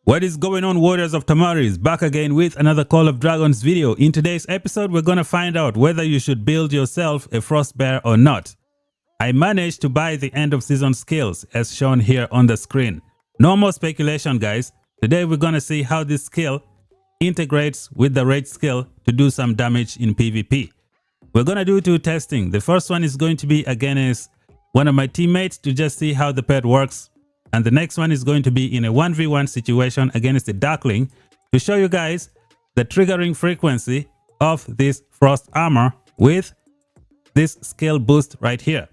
What is going on, warriors of Tamaris? Back again with another Call of Dragons video. In today's episode, we're gonna find out whether you should build yourself a frost bear or not. I managed to buy the end of season skills as shown here on the screen. No more speculation, guys. Today we're gonna see how this skill integrates with the rage skill to do some damage in PvP. We're gonna do two testing. The first one is going to be against one of my teammates to just see how the pet works. And the next one is going to be in a 1v1 situation against the Darkling to show you guys the triggering frequency of this frost armor with this skill boost right here.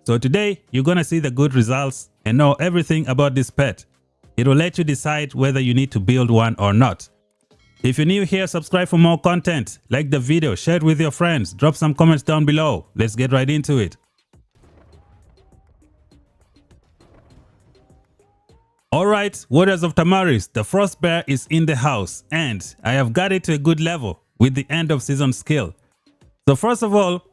So today you're gonna see the good results and know everything about this pet. It will let you decide whether you need to build one or not. If you're new here, subscribe for more content, like the video, share it with your friends, drop some comments down below. Let's get right into it. Alright, warriors of Tamaris, the frost bear is in the house and I have got it to a good level with the end of season skill. So first of all,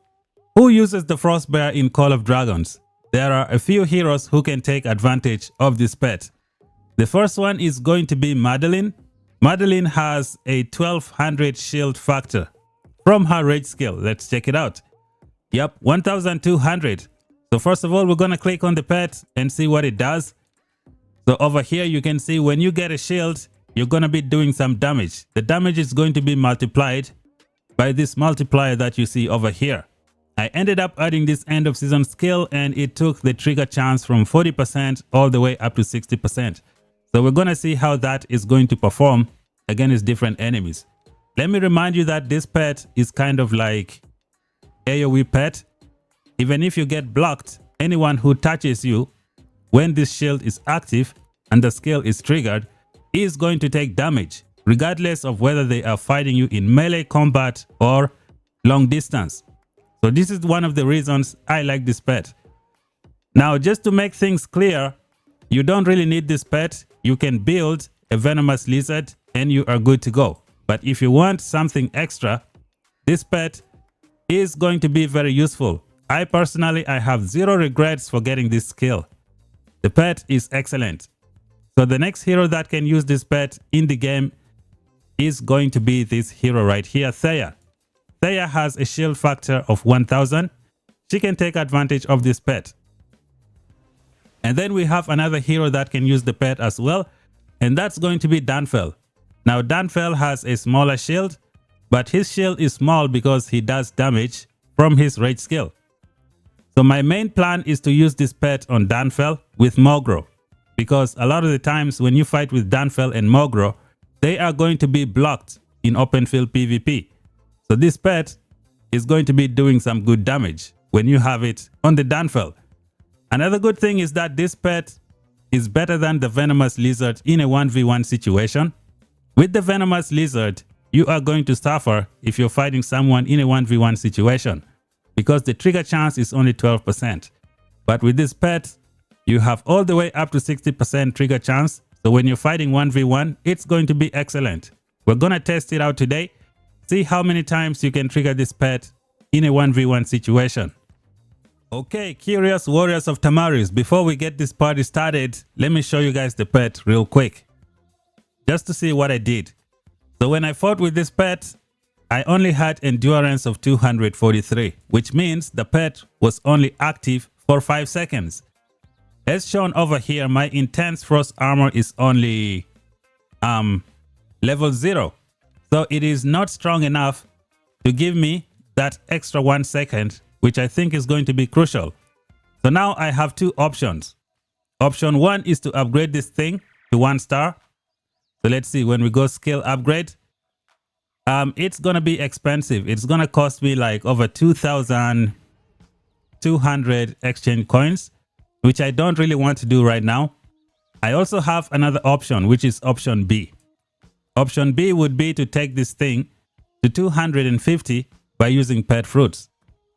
who uses the frost bear in Call of Dragons? There are a few heroes who can take advantage of this pet. The first one is going to be Madeline. Madeline has a 1200 shield factor from her rage skill. Let's check it out. Yep, 1200. So first of all, we're going to click on the pet and see what it does. So over here, you can see when you get a shield, you're going to be doing some damage. The damage is going to be multiplied by this multiplier that you see over here. I ended up adding this end of season skill and it took the trigger chance from 40% all the way up to 60%. So we're going to see how that is going to perform against different enemies. Let me remind you that this pet is kind of like AoE pet. Even if you get blocked, anyone who touches you when this shield is active and the skill is triggered is going to take damage, regardless of whether they are fighting you in melee combat or long distance. So this is one of the reasons I like this pet. Now, just to make things clear, you don't really need this pet. You can build a venomous lizard and you are good to go. But if you want something extra, this pet is going to be very useful. I personally have zero regrets for getting this skill. The pet is excellent. So the next hero that can use this pet in the game is going to be this hero right here, Thea. Thea has a shield factor of 1000. She can take advantage of this pet. And then we have another hero that can use the pet as well, and that's going to be Danfell. Now Danfell has a smaller shield, but his shield is small because he does damage from his rage skill. So my main plan is to use this pet on Danfell with Mogro, because a lot of the times when you fight with Danfell and Mogro, they are going to be blocked in open field PvP. So this pet is going to be doing some good damage when you have it on the Danfell. Another good thing is that this pet is better than the venomous lizard in a 1v1 situation. With the venomous lizard, you are going to suffer if you're fighting someone in a 1v1 situation, because the trigger chance is only 12%. But with this pet, you have all the way up to 60% trigger chance. So when you're fighting 1v1, it's going to be excellent. We're going to test it out today. See how many times you can trigger this pet in a 1v1 situation. Okay, curious warriors of Tamaris, before we get this party started, let me show you guys the pet real quick, just to see what I did. So when I fought with this pet, I only had endurance of 243, which means the pet was only active for 5 seconds. As shown over here, my intense frost armor is only level 0. So it is not strong enough to give me that extra 1 second, which I think is going to be crucial. So now I have two options. Option 1 is to upgrade this thing to 1 star. So let's see, when we go skill upgrade, it's gonna be expensive. It's gonna cost me like over 2,200 exchange coins, which I don't really want to do right now. I also have another option, which is option B. Option B would be to take this thing to 250 by using pet fruits.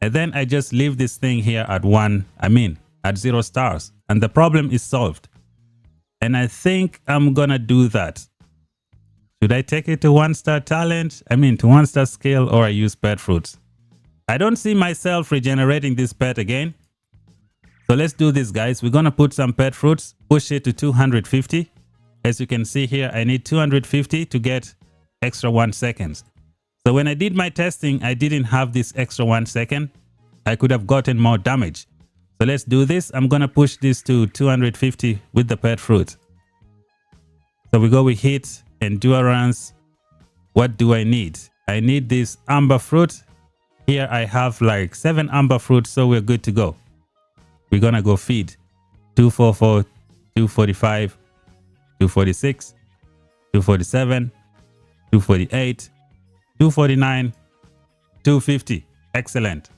And then I just leave this thing here at at 0 stars. And the problem is solved. And I think I'm gonna do that. Should I take it to 1 star talent? To 1 star skill, or I use pet fruits? I don't see myself regenerating this pet again. So let's do this, guys. We're gonna put some pet fruits, push it to 250. As you can see here, I need 250 to get extra 1 second. So when I did my testing, I didn't have this extra 1 second. I could have gotten more damage. So let's do this. I'm going to push this to 250 with the pet fruit. So we go with hit, endurance. What do I need? I need this amber fruit. Here I have like 7 amber fruits, so we're good to go. We're going to go feed. 244, 245, 246, 247, 248, 249, 250. Excellent.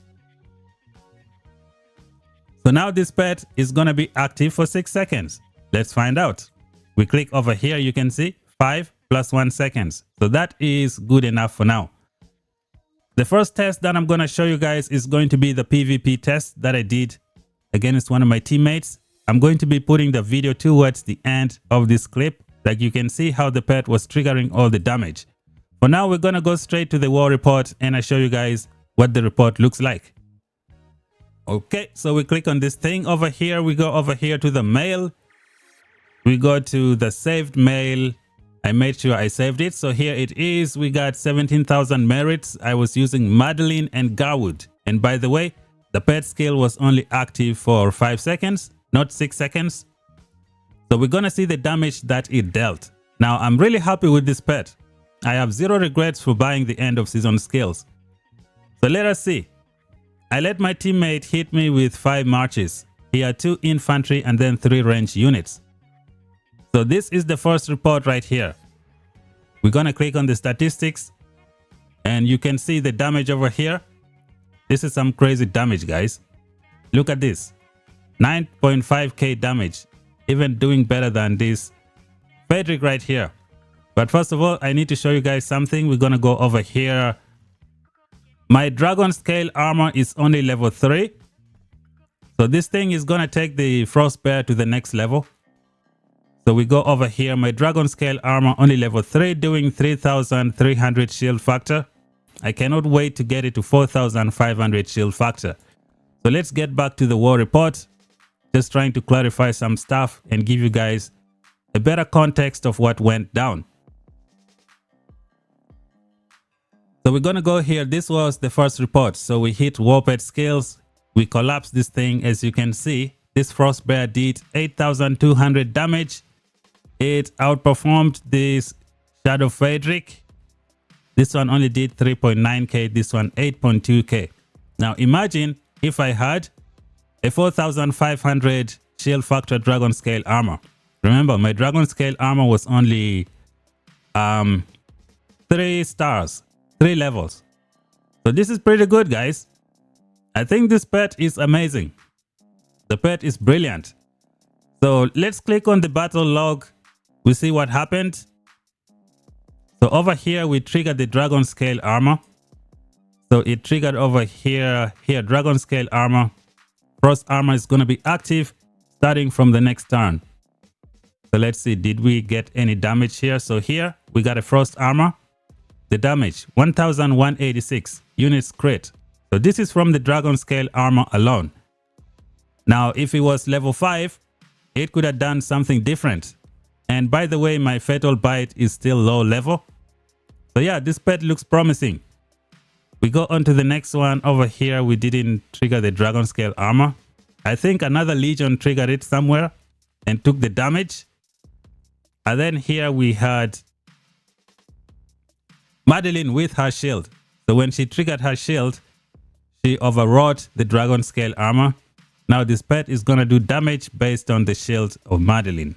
So now this pet is going to be active for 6 seconds. Let's find out. We click over here, you can see 5 plus 1 seconds. So that is good enough for now. The first test that I'm going to show you guys is going to be the PvP test that I did against one of my teammates. I'm going to be putting the video towards the end of this clip, like you can see how the pet was triggering all the damage. For now, we're going to go straight to the war report and I show you guys what the report looks like. Okay, so we click on this thing over here. We go over here to the mail. We go to the saved mail. I made sure I saved it. So here it is. We got 17,000 merits. I was using Madeline and Garwood. And by the way, the pet skill was only active for 5 seconds, not 6 seconds. So we're going to see the damage that it dealt. Now, I'm really happy with this pet. I have 0 regrets for buying the end of season skills. So let us see. I let my teammate hit me with 5 marches. He had 2 infantry and then 3 range units. So this is the first report right here. We're going to click on the statistics and you can see the damage over here. This is some crazy damage, guys. Look at this. 9.5k damage. Even doing better than this Frederick right here. But first of all, I need to show you guys something. We're going to go over here. My dragon scale armor is only level 3. So this thing is going to take the frost bear to the next level. So we go over here. My dragon scale armor only level 3, doing 3,300 shield factor. I cannot wait to get it to 4,500 shield factor. So let's get back to the war report. Just trying to clarify some stuff and give you guys a better context of what went down. So we're going to go here. This was the first report. So we hit warped skills. We collapsed this thing. As you can see, this frost bear did 8,200 damage. It outperformed this Shadow Frederick. This one only did 3.9k. This one 8.2k. Now imagine if I had a 4,500 shield factor dragon scale armor. Remember, my dragon scale armor was only 3 stars, 3 levels. So this is pretty good, guys. I think this pet is amazing. The pet is brilliant. So let's click on the battle log. We see what happened. So over here, we triggered the dragon scale armor. So it triggered over here, dragon scale armor. Frost armor is going to be active starting from the next turn. So let's see, did we get any damage here? So here we got a frost armor. The damage 1,186 units crit. So this is from the dragon scale armor alone. Now, if it was level 5, it could have done something different. And by the way, my fatal bite is still low level. So yeah, this pet looks promising. We go on to the next one. Over here, we didn't trigger the dragon scale armor. I think another legion triggered it somewhere and took the damage. And then here we had Madeline with her shield. So when she triggered her shield, she overwrought the dragon scale armor. Now this pet is going to do damage based on the shield of Madeline.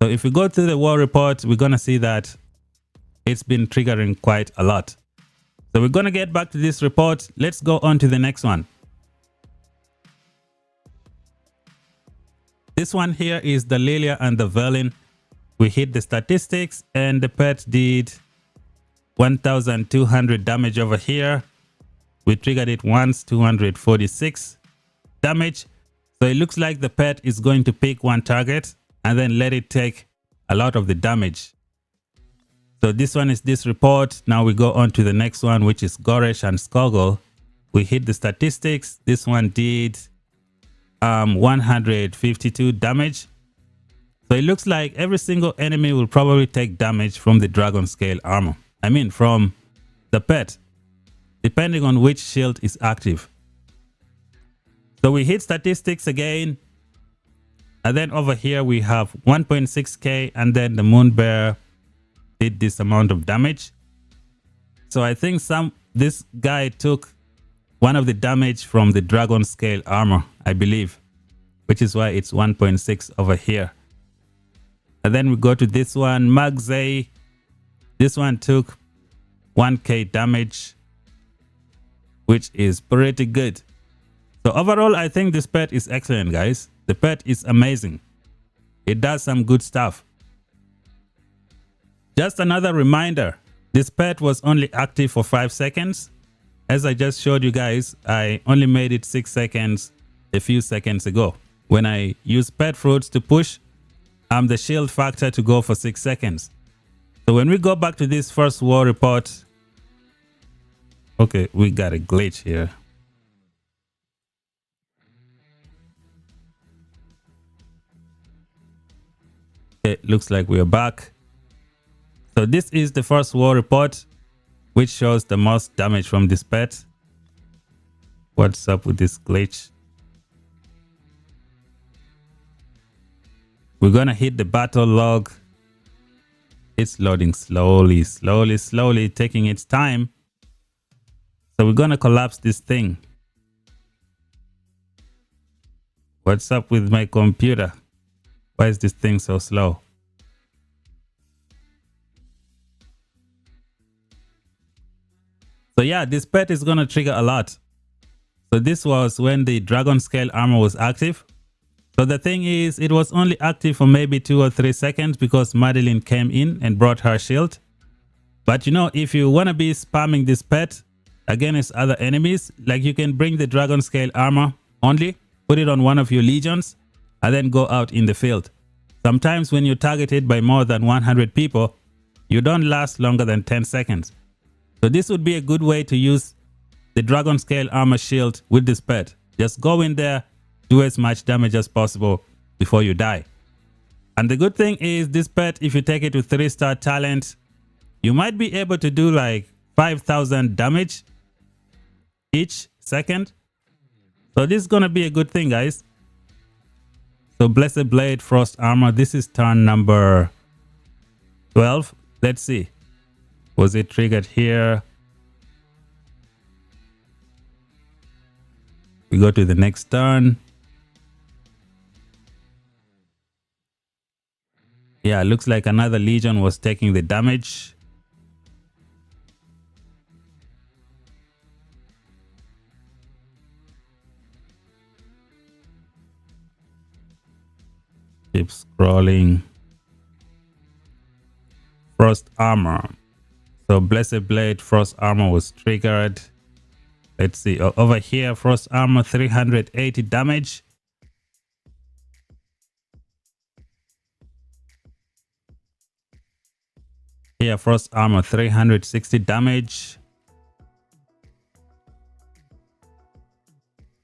So if we go to the war report, we're going to see that it's been triggering quite a lot. So we're going to get back to this report. Let's go on to the next one. This one here is the Lilia and the Verlin. We hit the statistics and the pet did 1,200 damage over here. We triggered it once, 246 damage. So it looks like the pet is going to pick one target and then let it take a lot of the damage. So this one is this report. Now we go on to the next one, which is Goresh and Skogul. We hit the statistics. This one did 152 damage. So it looks like every single enemy will probably take damage from the dragon scale armor. I mean from the pet, depending on which shield is active. So we hit statistics again. And then over here we have 1.6k, and then the moon bear did this amount of damage. So I think this guy took one of the damage from the dragon scale armor, I believe, which is why it's 1.6 over here. And then we go to this one, Magzay. This one took 1k damage, which is pretty good. So overall, I think this pet is excellent, guys. The pet is amazing. It does some good stuff. Just another reminder, this pet was only active for 5 seconds. As I just showed you guys, I only made it 6 seconds a few seconds ago. When I use pet fruits to push, the shield factor to go for 6 seconds. So when we go back to this first war report, okay, we got a glitch here. It looks like we are back. So this is the first war report, which shows the most damage from this pet. What's up with this glitch? We're gonna hit the battle log. It's loading slowly, taking its time. So we're gonna collapse this thing. What's up with my computer? Why is this thing so slow? So yeah, this pet is gonna trigger a lot. So this was when the dragon scale armor was active. So the thing is, it was only active for maybe 2 or 3 seconds because Madeline came in and brought her shield. But you know, if you want to be spamming this pet against other enemies, like you can bring the dragon scale armor only, put it on one of your legions, and then go out in the field. Sometimes when you're targeted by more than 100 people, you don't last longer than 10 seconds. So this would be a good way to use the dragon scale armor shield with this pet. Just go in there, do as much damage as possible before you die. And the good thing is this pet, if you take it to 3-star talent, you might be able to do like 5,000 damage each second. So this is gonna be a good thing, guys. So Blessed Blade, Frost Armor, this is turn number 12. Let's see. Was it triggered here? We go to the next turn. Yeah, looks like another legion was taking the damage. Keep scrolling. Frost Armor. So Blessed Blade, Frost Armor was triggered. Let's see. Over here, Frost Armor, 380 damage. Here, Frost Armor, 360 damage.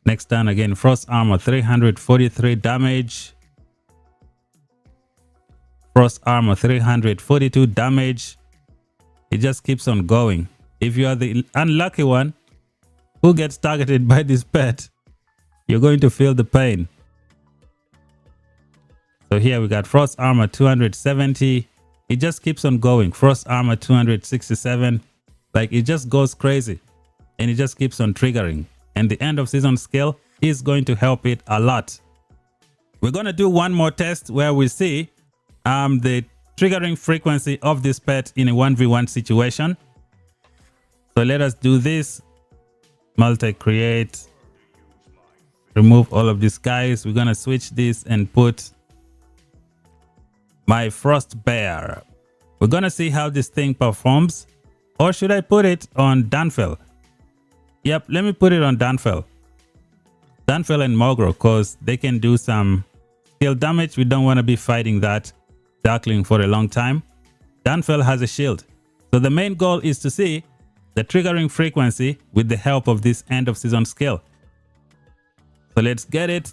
Next turn again, Frost Armor, 343 damage. Frost Armor, 342 damage. It just keeps on going. If you are the unlucky one who gets targeted by this pet, you're going to feel the pain. So here we got Frost Armor, 270. It just keeps on going. Frost Armor, 267. Like, it just goes crazy. And it just keeps on triggering. And the end of season skill is going to help it a lot. We're going to do one more test where we see the triggering frequency of this pet in a 1v1 situation. So let us do this. Multi-create. Remove all of these guys. We're going to switch this and put my Frost Bear. We're going to see how this thing performs. Or should I put it on Danfell? Yep, let me put it on Danfell. Danfell and Mogro, because they can do some skill damage. We don't want to be fighting that Darkling for a long time. Danfell has a shield. So the main goal is to see the triggering frequency with the help of this end of season skill. So let's get it.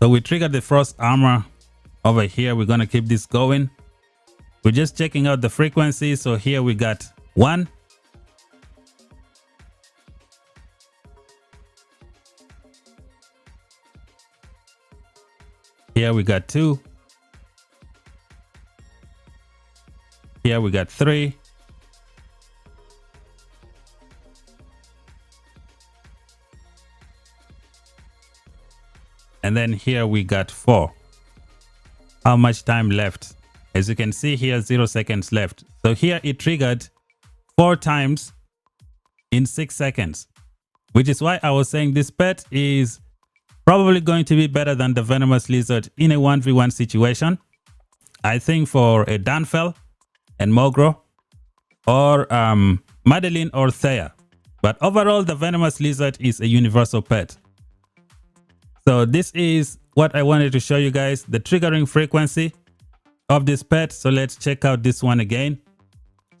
So we triggered the frost armor over here. We're going to keep this going. We're just checking out the frequency. So here we got 1. Here we got 2. Here we got 3. And then here we got 4. How much time left? As you can see here, 0 seconds left. So here it triggered 4 times in 6 seconds, which is why I was saying this pet is probably going to be better than the Venomous Lizard in a 1v1 situation. I think for a Danfel and Mogro or Madeline or Thea. But overall, the Venomous Lizard is a universal pet. So this is what I wanted to show you guys, the triggering frequency of this pet. So let's check out this one again.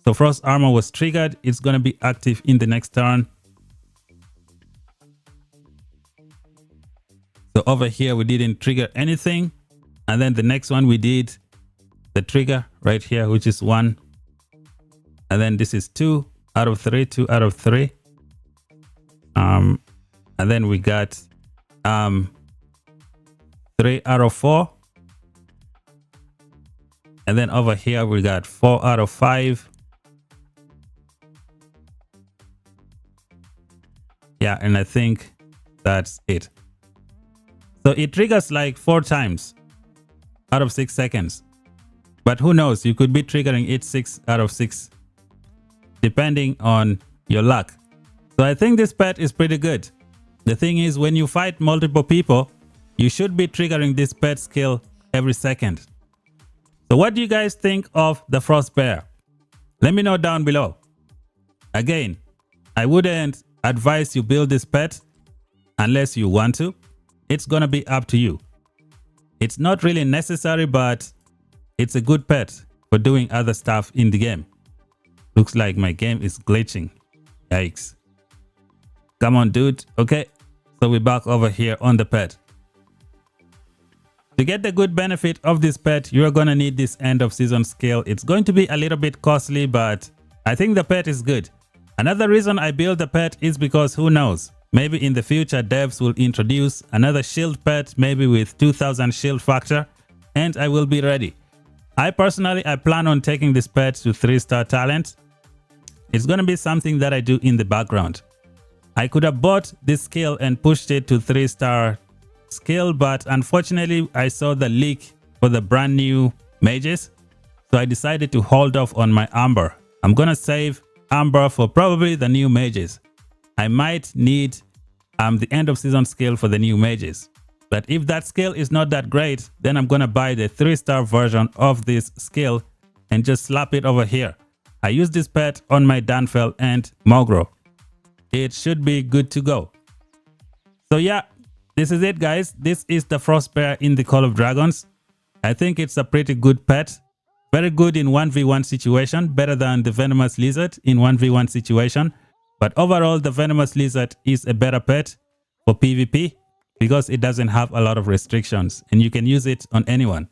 So Frost Armor was triggered. It's going to be active in the next turn. So over here, we didn't trigger anything. And then the next one we did the trigger right here, which is 1. And then this is 2 out of 3, 2 out of 3. And then we got 3 out of 4. And then over here, we got 4 out of 5. Yeah, and I think that's it. So it triggers like 4 times out of 6 seconds. But who knows, you could be triggering it 6 out of 6, depending on your luck. So I think this pet is pretty good. The thing is, when you fight multiple people, you should be triggering this pet skill every second. So what do you guys think of the Frost Bear? Let me know down below. Again, I wouldn't advise you build this pet unless you want to. It's gonna be up to you. It's not really necessary, but it's a good pet for doing other stuff in the game. Looks like my game is glitching. Yikes. Come on, dude. Okay, so we're back over here on the pet. To get the good benefit of this pet, you are going to need this end of season skill. It's going to be a little bit costly, but I think the pet is good. Another reason I build the pet is because who knows, maybe in the future devs will introduce another shield pet, maybe with 2000 shield factor, and I will be ready. I personally plan on taking this pet to 3-star talent. It's going to be something that I do in the background. I could have bought this skill and pushed it to 3-star skill, but unfortunately I saw the leak for the brand new mages, so I decided to hold off on my Amber. I'm gonna save Amber for probably the new mages. I might need the end of season skill for the new mages, but if that skill is not that great, then I'm gonna buy the 3-star version of this skill and just slap it over here. I use this pet on my Danfel and Mogro. It should be good to go. So yeah, this is it, guys. This is the Frost Bear in the Call of Dragons. I think it's a pretty good pet. Very good in 1v1 situation. Better than the Venomous Lizard in 1v1 situation. But overall, the Venomous Lizard is a better pet for PvP because it doesn't have a lot of restrictions and you can use it on anyone.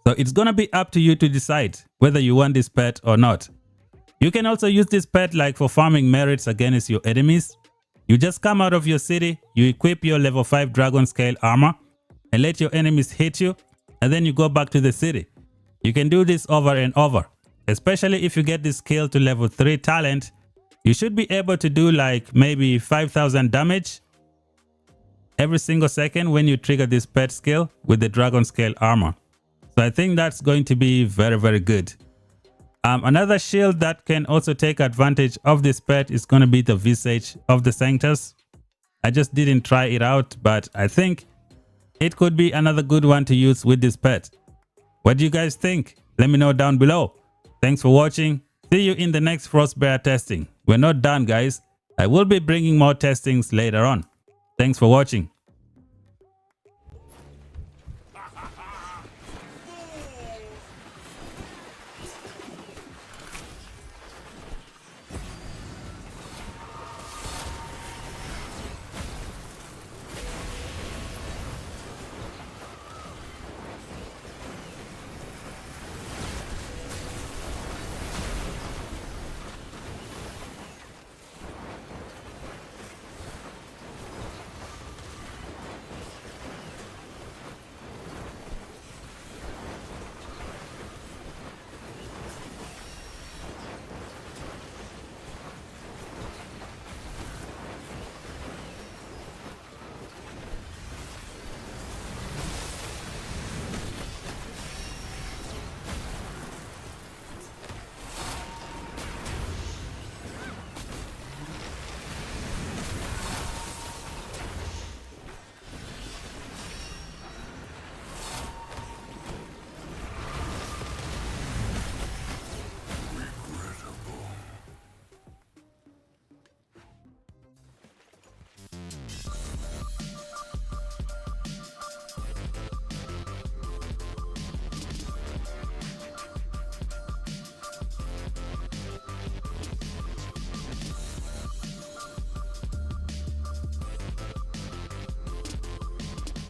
So it's gonna be up to you to decide whether you want this pet or not. You can also use this pet like for farming merits against your enemies. You just come out of your city, you equip your level 5 dragon scale armor and let your enemies hit you, and then you go back to the city. You can do this over and over. Especially if you get this skill to level 3 talent, you should be able to do like maybe 5000 damage every single second when you trigger this pet skill with the dragon scale armor. So I think that's going to be very, very good. Another shield that can also take advantage of this pet is going to be the Visage of the Sanctus. I just didn't try it out, but I think it could be another good one to use with this pet. What do you guys think? Let me know down below. Thanks for watching. See you in the next Frost Bear testing. We're not done, guys. I will be bringing more testings later on. Thanks for watching.